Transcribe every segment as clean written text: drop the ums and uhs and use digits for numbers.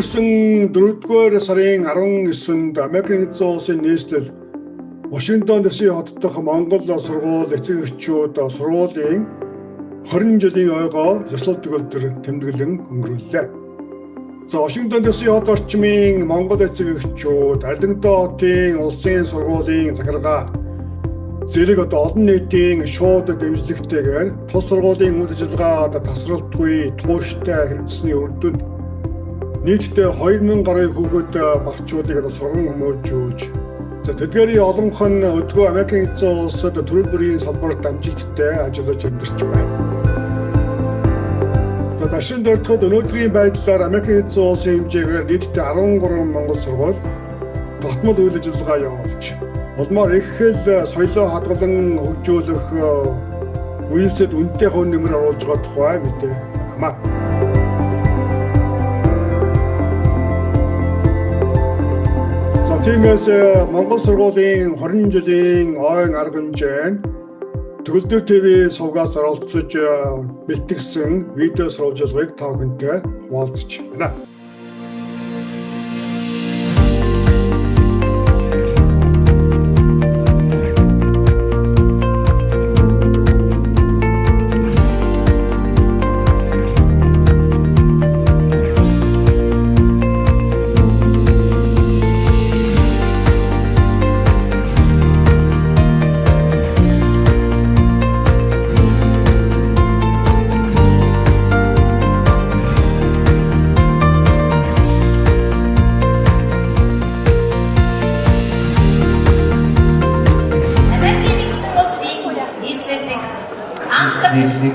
Өнгөрсөн 4-р сарын 19-нд Америкийн эзэн улсын нийслэл Вашингтон дэсийн хот дахь Монгол сургууль эцэг эхчүүд сургуулийн 20 жилийн ойгоо ёслол төгөлдөр тэмдэглэн өнгөрүүллээ. За Вашингтон дэсийн хот орчмын Монгол эцэг эхчүүд Ардингтон хотын улсын сургуулийн захиргаа зэрэг олон нийтийн шууд дэмжлэгтэйгээр тус сургуулийн үйл ажиллагаанд тасралтгүй тууштай хэрэгжсэний үр дүнд нийтдээ 2000 гаруй хүүхэд багчуудыг сурган хүмүүжүүлж тэдгээрийн олонх нь өдгөө Америкийн эзэн улсад төрөл бүрийн салбарт амжилттай ажиллаж амьдарч байна. Дашин дөрөвд өнөөдрийн байдлаар Америкийн эзэн улсын хэмжээгээр нийтдээ 13 Монгол сургууль тогтмол үйл ажиллагаа явуулж улмаар их хэл соёлоо хадгалан хөгжүүлэх үйлсэд үнэтэй хувь нэмэр оруулж байгаа тухай мэдээ байна. Тиймээс Монгол сургуулийн 20 жилийн ойн арга хэмжээнд Төгөлдөр ТV сувгаас оролцож бэлтгэсэн видео сурвалжлагыг та бүхэнтэй хуваалцаж байна.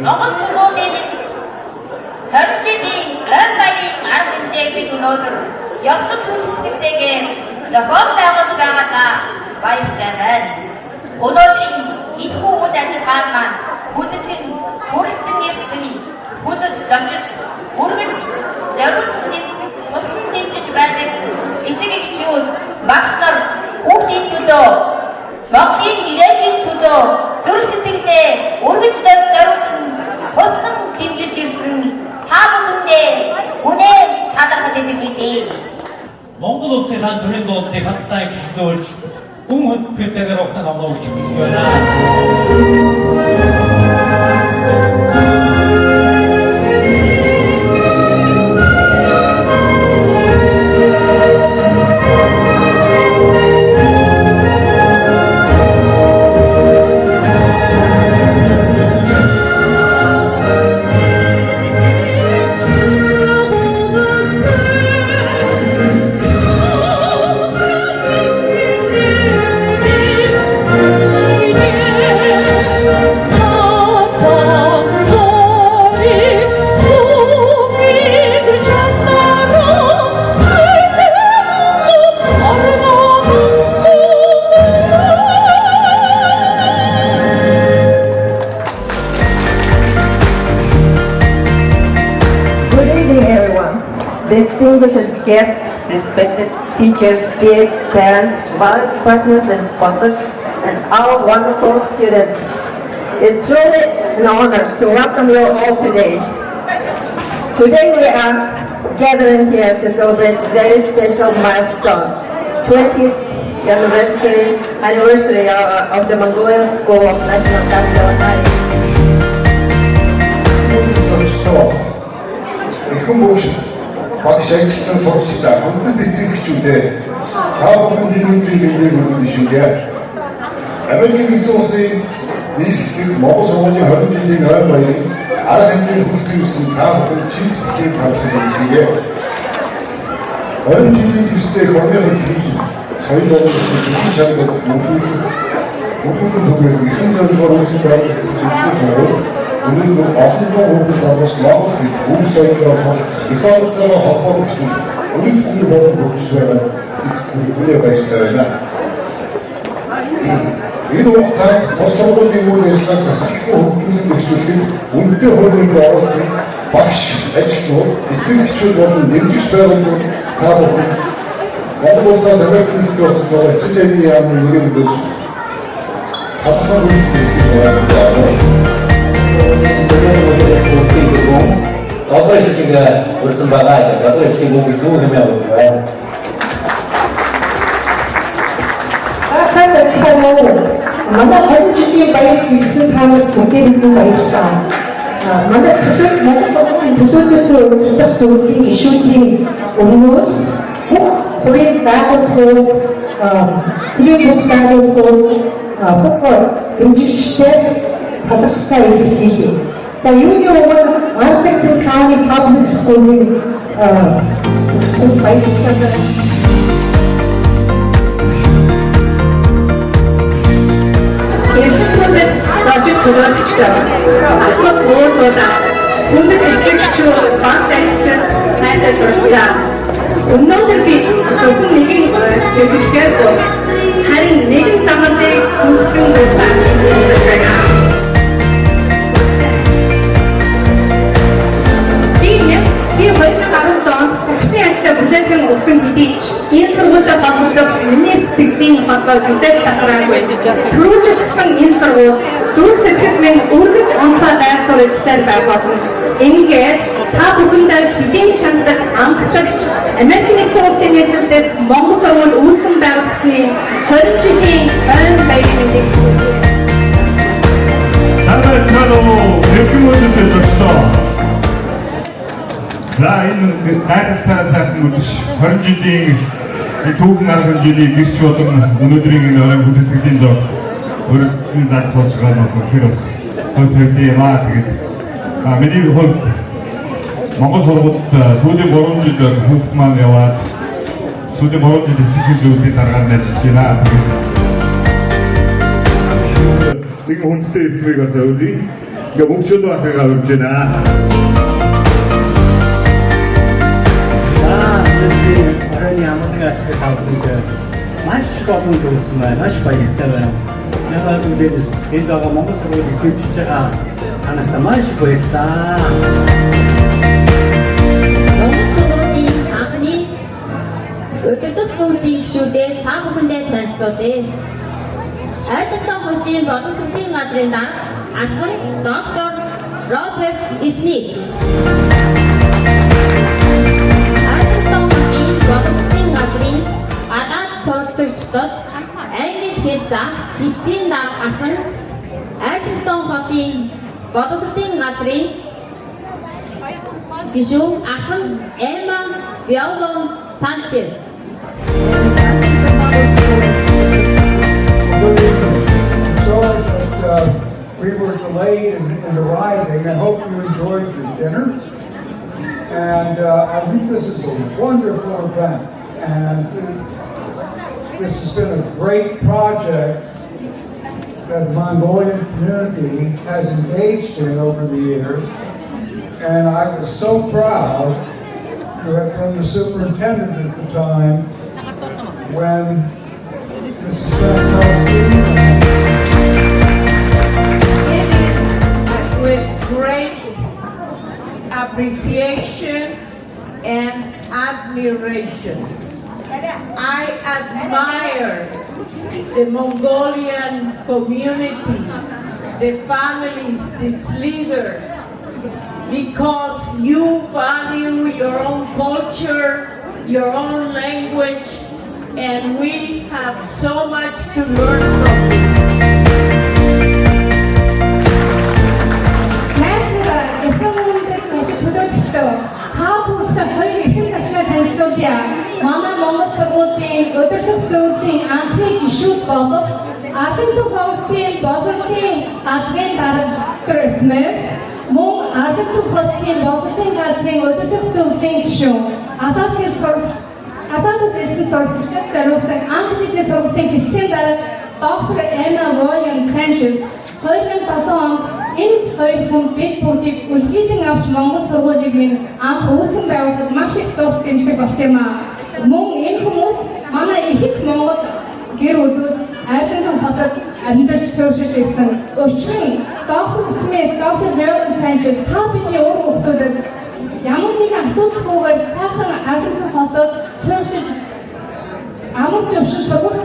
Монгол сургуулийн 20 жилийн ойн баярын арга хэмжээг бид өнөөдөр ёслол гүйцэтгэлтэйгээр зохион байгуулж байгаадаа баяртай байна. Өнөөдрийн энэхүү үйл ажиллагаанд маань хүндэтгэн хүрэлцэн ирсэн хүндэт зочид үргэлж зориултын тусам дэмжиж байдаг эцэг эхчүүд, багш нар хүүхдийн төлөө Монголын ирээдүйн төлөө зүрх сэтгэлээ үргэлж зориулсан туслан дэмжиж ирсэн та бүхэндээ үнэ талархал илэрхийлье. Монгол улсын хаан төрийн дууслыг хамтдаа гişлүүлж хүн хөдөлгөөнөөр ухнаа номлож хүсэж байна. Distinguished guests, respected teachers, peers, parents, partners and sponsors, and our wonderful students. It's truly an honor to welcome you all today. Today we are gathering here to celebrate a very special milestone, 20th anniversary of the Mongolian School of National Capital Science. Багш ажилтан сурчдаа бүгд эцэг эхчүүдээ та бүхэнд өнөөдрийн мэндийг өргөж шүгье. Америкийн эзэн улсын нийслэлд Монгол сургуулийн 20 жилийн ойн баярын арга хэмжээнд хүрсэн та бүхэнд чин сэтгэлийн талархал илэрхийлье. 20 жилийн төстэй хормын хэл соёл боловсролын төлөв чанарт мөнгөн түгээр ихэнх зорилгоор үүсгэж байгаа сургууль өнөөдөр олон зуун хүүхэд залуус Монгол хэл үйл соёлоор суралцж их орлогоо холбоогч өнөөдөр болон хөгжиж байгаа үнэ баяртай байна. Энэ хугацаанд тус сургуулийн үйл ажиллагааг тасалбаргүй хөгжүүлэн эхжүүлэхэд үнэтэй хөрөнгө оруулсан багш, ажилтнууд, эцэг эхчүүд болон дэмжигч байгууллагууд та бүхэн Монгол улсаас Америкийн эзэн улсын зураг эцэг сайдны яамны нэрээр дэс хатгах үйлчлэгийг одоо их чинь урьсан байгаа. Одоо их чинь бүгд юу хэмээн байна. Сайн байна уу? Манай 20 жилийн баяр хийсэн хамт бүтээн баярлалаа. Манай төсөөлөл Монгол сургуулийн төсөөлөлтөөр урьдчилан зөвлөлийн гишүүдийн өмнөөс бүх хүрээ байгууллагууд бус байгууллагууд бүх хэмжигчтэй талархсаа илэрхийлье. За юуны өмнө Arlington County Public School-ийн төсөөлөл баярлалаа. Зочид төлөөлөгчдөө ахмад уулуудаа хүндэт эцэгчүүд багш ажилчид хайртай сурчсан. Өнөөдөр би зөвхөн нэгэн хэрэглэхээр бос харин нэгэн замыг хүссэн байсан. Би 2017 онд цахилгаан ажлаа бүлээн өгсөн хэдий ч энэ сургуультай холбогдох миний сэтгэлийн холбоо мэдээж тасраагүй. Түрүүчилсэн энэ сургууль зүйл сэтгэл минь өргөж онцгой байсаар эцсээр байх болно. Ингээд та бүхэндээ хэдийн чандаг анхдагч Америк нэгдсэн улсын нийслэлд Монгол сургууль үүсгэн байгуулсны 20 жилийн ойн баярын Санаа зөвхөн зөвчтөө. За энэ гайхалтай сайхан үдшиж 20 жилийн түүхэн арга хэмжээний гэрч болон өнөөдрийн энэ орон хүндэтгэлийн зов өөрийн зах сууж байгаа нь тэр бас хөтөлбөрийн маа тэгээд миний хувьд Монгол сургуульд сүүлийн 3 жил хүүхд маань яваад сүүлийн 3 жил эцэг зүйлийн дараагаар ажиллаж байна. Нэг хүнтэй ихвийг бас өвлий. Ингээ мөнгөчл бахыгаа урьж байна. Оройн ямагтай тавталтай маш гомдсон зүйлсэн байна. Маш баяртай байна. Яагаад гэвэл энэ дагаа Монгол сургууль ихэвчж байгаа танаас маш баярлалаа. Монгол сургуулийн анхны өдөртөг зөвлөлийн гишүүдээс та бүхэндээ танилцуулъя. Арилгалтын хотын боловсролын газрын дан асан доктор Роберт Смит. Боловсролын газрын гадаад суралцагчдад англи хэл зах эцсийн дарга асан Арилгалтын хотын боловсролын газрын гишүүн асан Эмма Виолон Санчез. Sorry that we were delayed in arriving. I hope you enjoyed your dinner. And I think this is a wonderful event, and this has been a great project that the Mongolian community has engaged in over the years. And I was so proud to have been the superintendent at the time when Mrs. Frankowski. It is with great appreciation and admiration. I admire the Mongolian community, the families, its leaders, because you value your own culture, your own language, and we have so much to learn from you. Манай Монгол сургуулийн өдөртөг зөвлөлийн анхны гишүүд болох Арилгалтын хотын боловсролын газрын дарга доктор Смит, мөн Арилгалтын хотын боловсролын газрын өдөртөг зөвлөлийн гишүүн Гадаадаас ирсэн сурагчид зориулсан англи хэлний сургуулийн эцсийн дарга доктор Эмма Виолон Санчез 2007 онд энэ хоёр хүн бид бүгдийг үлгийдэн авч Монгол сургуулийг минь анх үүсгэн байгуулахад маш их тус дэмжлэг болсон юм аа. Мөн энэ хүмүүс манай их Монгол гэр бүлүүд Арилгалтын хотод амьдарч сууршиж ирсэн. Учир нь доктор Смит, доктор Виолон Санчез та бидний өөр хүүхдүүдэд ямар нэгэн асуудалгүйгээр сайхан Арилгалтын хотод сууршиж амар төвшин сургууль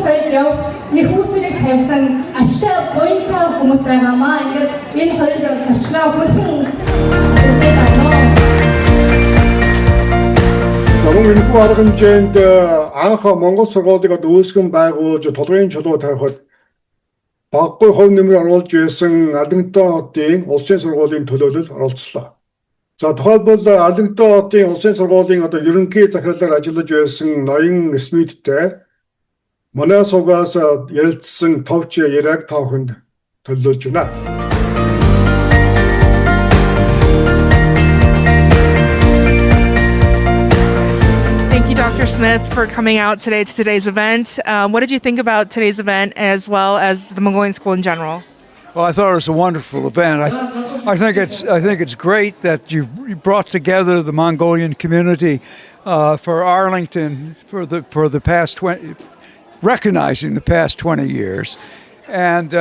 соёл явах их усүрийг тавьсан ачтай буянтай хүмүүс байгаамаа. Ингээд энэ хоёр зочлоо бүрхэн хүргэж байна. За мөн энэхүү арга хэмжээнд анх Монгол сургуулийг үүсгэн байгуулж тулгын чулуу тавихад баггүй хувь нэмэр оруулж байсан Ардингтон хотын улсын сургуулийн төлөөлөл оролцлоо. За тухайлбал Ардингтон хотын улсын сургуулийн ерөнхий захирлаар ажиллаж байсан Ноён Смиттэй манай суугаас ярилцсан товч яриаг та бүхэнд төлөвлөж байна. Thank you, Dr. Smith, for coming out today to today's event. What did you think about today's event as well as the Mongolian School in general? Well, I thought it was a wonderful event. I think it's great that you brought together the Mongolian community for Arlington for the past 20, recognizing the past 20 years, and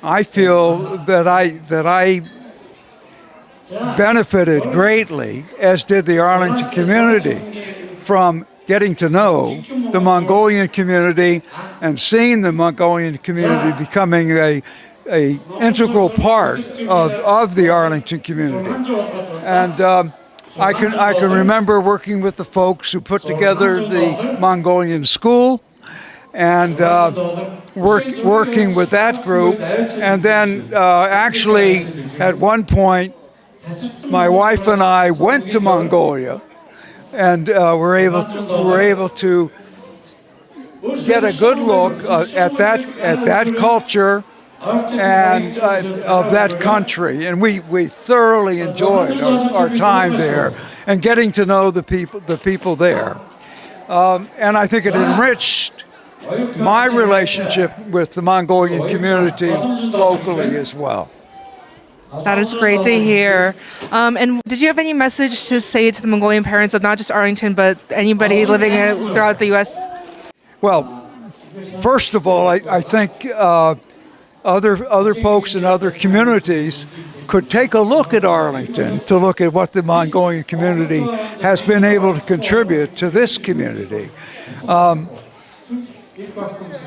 I feel that I benefited greatly, as did the Arlington community, from getting to know the Mongolian community and seeing the Mongolian community becoming a integral part of the Arlington community. And I can remember working with the folks who put together the Mongolian school and working with that group. And then actually at one point, my wife and I went to Mongolia and were able to get a good look at that culture and of that country, and we thoroughly enjoyed our time there and getting to know the people there, and I think it enriched my relationship with the Mongolian community locally as well. That is great to hear. And did you have any message to say to the Mongolian parents of not just Arlington, but anybody living throughout the U.S.? Well, first of all, I think other folks in other communities could take a look at Arlington to look at what the Mongolian community has been able to contribute to this community.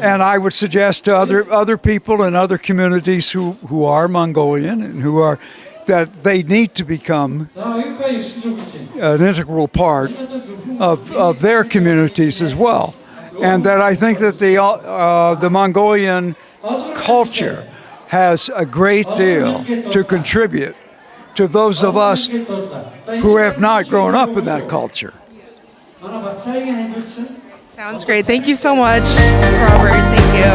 And I would suggest to other people in other communities who are Mongolian and who are that they need to become an integral part of their communities as well. And that I think that the Mongolian culture has a great deal to contribute to those of us who have not grown up in that culture. Sounds great. Thank you so much, Robert. Thank you.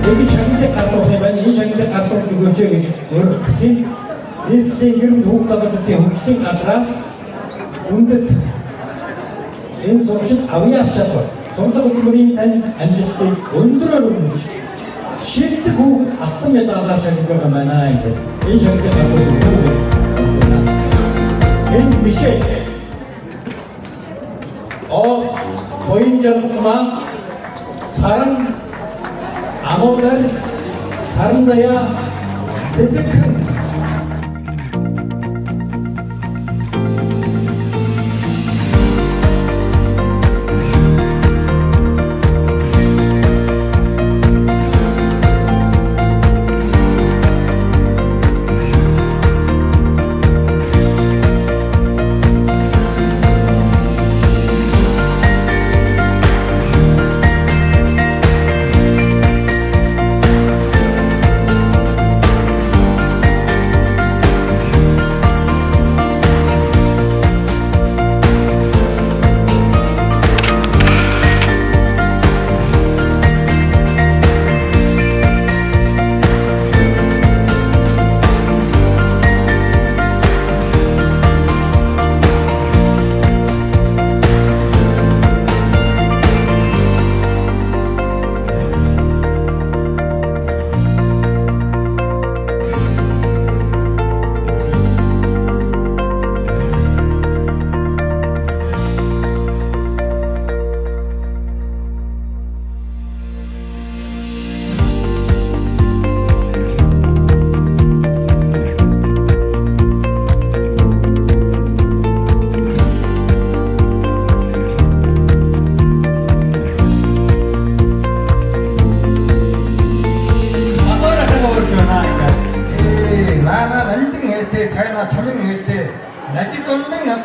여기 장기적 활동이면 이 장기적 활동 주거지역에 역시 리스트에 이름 도국가가 주택 홍치팅 아트라스 운듯 인소신 아위아스차토 성사고치물이 단 안주스테 온드라로 실드 고 아픔에 따라 장기적가 많아인데 이 장기적 활동이 en bir şey o boyunca sarın amorlar sarınzaya tetikın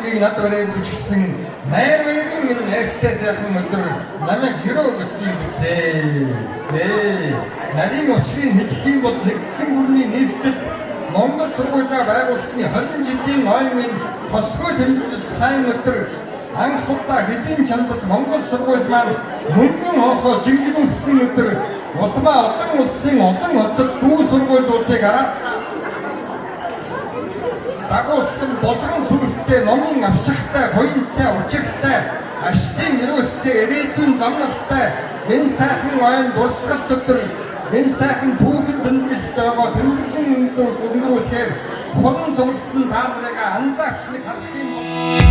өдрийг над өрөөнд бичсэн найрын минь нэртэй сайхан өдөр намайг гэрөө гэсэн бизээ. Нарийн очрын хэлэх юм бол нэгдсэн бүрний нийслэл Монгол сургуулиа байгуулсны 20 жилийн оймын хосгоо тэмдэглэл сайн өдөр анх удаа хэдийн чандад Монгол сургууль маань мөнгөн хоолой жингэнүүлсэн өдөр улмаа олон улсын олон хотод дүү сургуулиудыг араасан дагуулсан болгон сүрэлттэй номын авшигтай, буянтай, учиртай, аштын өрөөлтэй, ирээдүйн замналтай энэ сайхан ойн дурсгалт өдөр энэ сайхан түүхэн тэмдэглэлтэй байгаа тэмдэглэн өнгөрүүлэхээр хуран сурлсан та нарыг анзаарчлыг хандах юм бол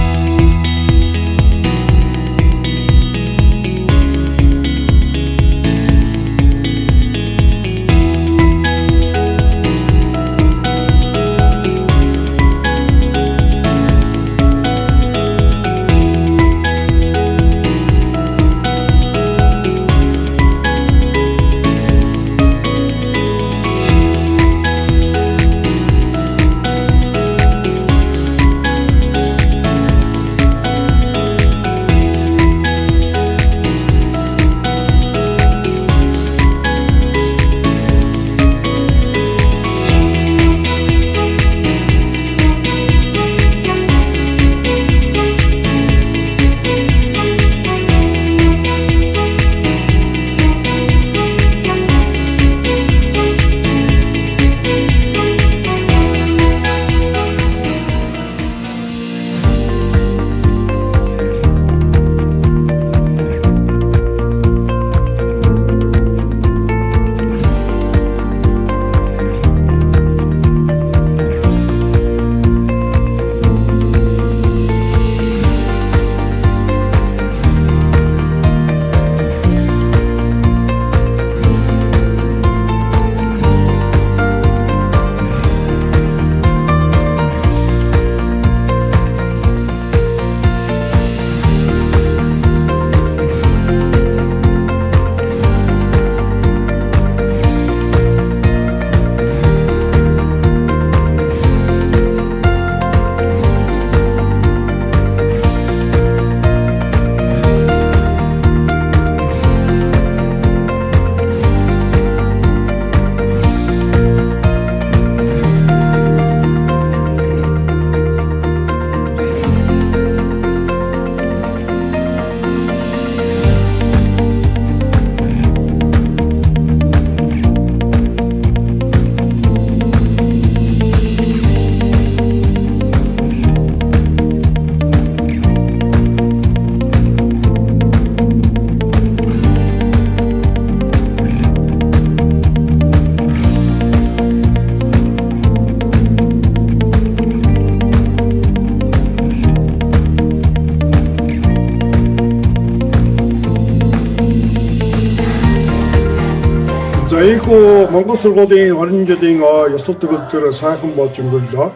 За ийхүү Монгол сургуулийн 20 жилийн ёслол төгөлдөр сайхан болж өнгөрлөө.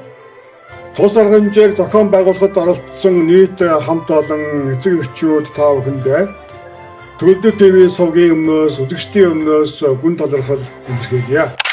Тус арга хэмжээг зохион байгуулахад оролцсон нийт хамт олон эцэг эхчүүд та бүхэндээ Төгөлдөр ТV-ийн сувгийн өмнөөс үзэгчдийн өмнөөс гүн талархал илэрхийлье.